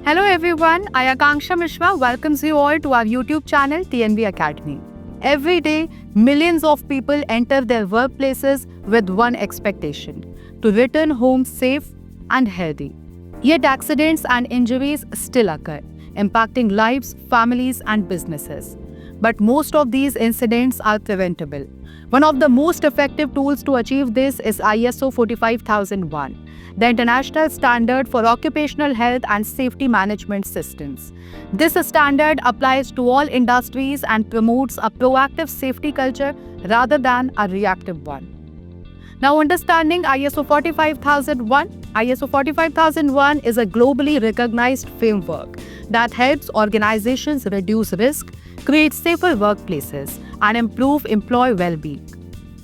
Hello everyone, I Akanksha Mishra welcomes you all to our YouTube channel TNB Academy. Every day, millions of people enter their workplaces with one expectation: to return home safe and healthy. Yet accidents and injuries still occur, impacting lives, families and businesses. But most of these incidents are preventable. One of the most effective tools to achieve this is ISO 45001, the International Standard for Occupational Health and Safety Management Systems. This standard applies to all industries and promotes a proactive safety culture rather than a reactive one. Now, understanding ISO 45001. ISO 45001 is a globally recognized framework that helps organizations reduce risk, create safer workplaces, and improve employee well-being.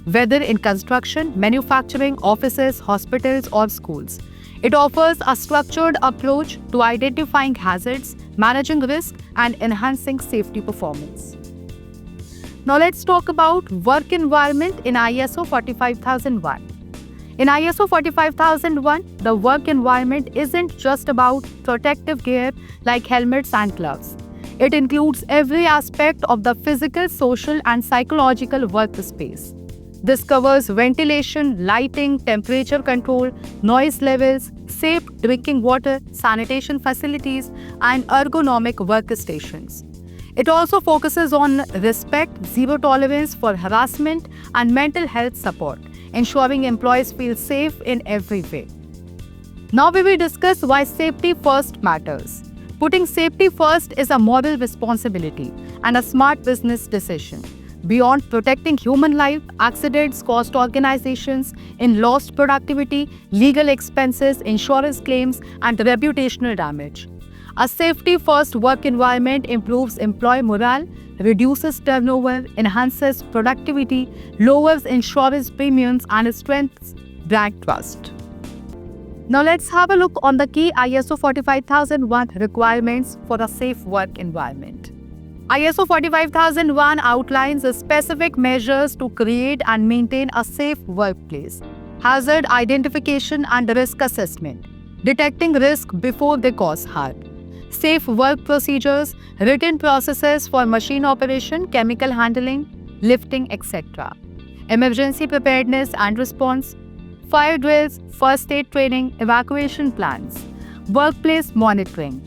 Whether in construction, manufacturing, offices, hospitals, or schools, it offers a structured approach to identifying hazards, managing risk, and enhancing safety performance. Now let's talk about work environment in ISO 45001. In ISO 45001, the work environment isn't just about protective gear like helmets and gloves. It includes every aspect of the physical, social, and psychological workspace. This covers ventilation, lighting, temperature control, noise levels, safe drinking water, sanitation facilities, and ergonomic workstations. It also focuses on respect, zero tolerance for harassment, and mental health support, ensuring employees feel safe in every way. Now we will discuss why safety first matters. Putting safety first is a moral responsibility and a smart business decision. Beyond protecting human life, accidents cost organizations in lost productivity, legal expenses, insurance claims, and reputational damage. A safety-first work environment improves employee morale, reduces turnover, enhances productivity, lowers insurance premiums, and strengthens brand trust. Now let's have a look on the key ISO 45001 requirements for a safe work environment. ISO 45001 outlines the specific measures to create and maintain a safe workplace: hazard identification and risk assessment, detecting risk before they cause harm, safe work procedures, written processes for machine operation, chemical handling, lifting, etc., emergency preparedness and response, fire drills, first aid training, evacuation plans, workplace monitoring,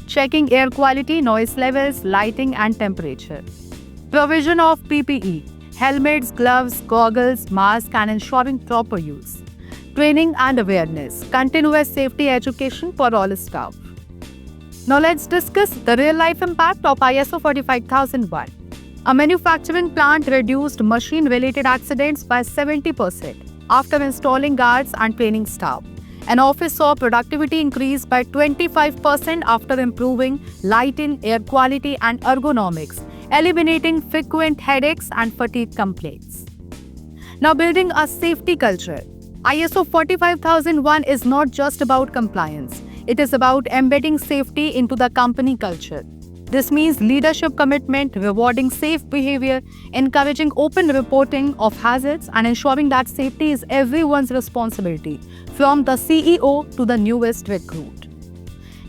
checking air quality, noise levels, lighting, and temperature. Provision of PPE, helmets, gloves, goggles, masks, and ensuring proper use. Training and awareness, continuous safety education for all staff. Now let's discuss the real-life impact of ISO 45001. A manufacturing plant reduced machine-related accidents by 70% after installing guards and training staff. An office saw productivity increase by 25% after improving lighting, air quality, and ergonomics, eliminating frequent headaches and fatigue complaints. Now, building a safety culture. ISO 45001 is not just about compliance. It is about embedding safety into the company culture. This means leadership commitment, rewarding safe behavior, encouraging open reporting of hazards, and ensuring that safety is everyone's responsibility, from the CEO to the newest recruit.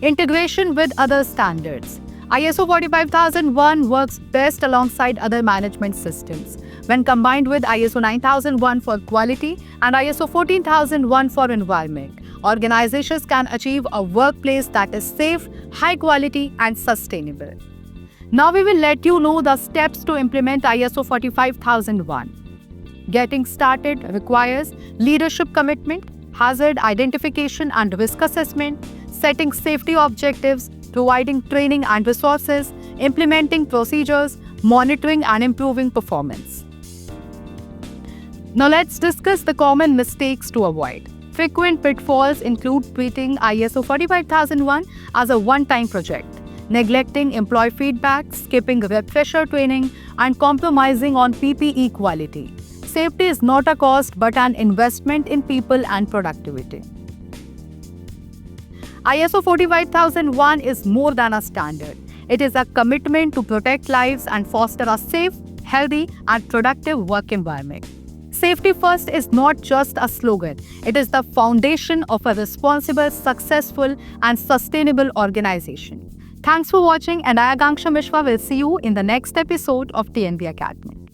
Integration with other standards. ISO 45001 works best alongside other management systems. When combined with ISO 9001 for quality and ISO 14001 for environment, organizations can achieve a workplace that is safe, high quality, and sustainable. Now we will let you know the steps to implement ISO 45001. Getting started requires leadership commitment, hazard identification and risk assessment, setting safety objectives, providing training and resources, implementing procedures, monitoring and improving performance. Now let's discuss the common mistakes to avoid. Frequent pitfalls include treating ISO 45001 as a one-time project, neglecting employee feedback, skipping refresher training, and compromising on PPE quality. Safety is not a cost but an investment in people and productivity. ISO 45001 is more than a standard. It is a commitment to protect lives and foster a safe, healthy, and productive work environment. Safety first is not just a slogan, it is the foundation of a responsible, successful, and sustainable organization. Thanks for watching, and I, Akanksha Mishra, will see you in the next episode of TNB Academy.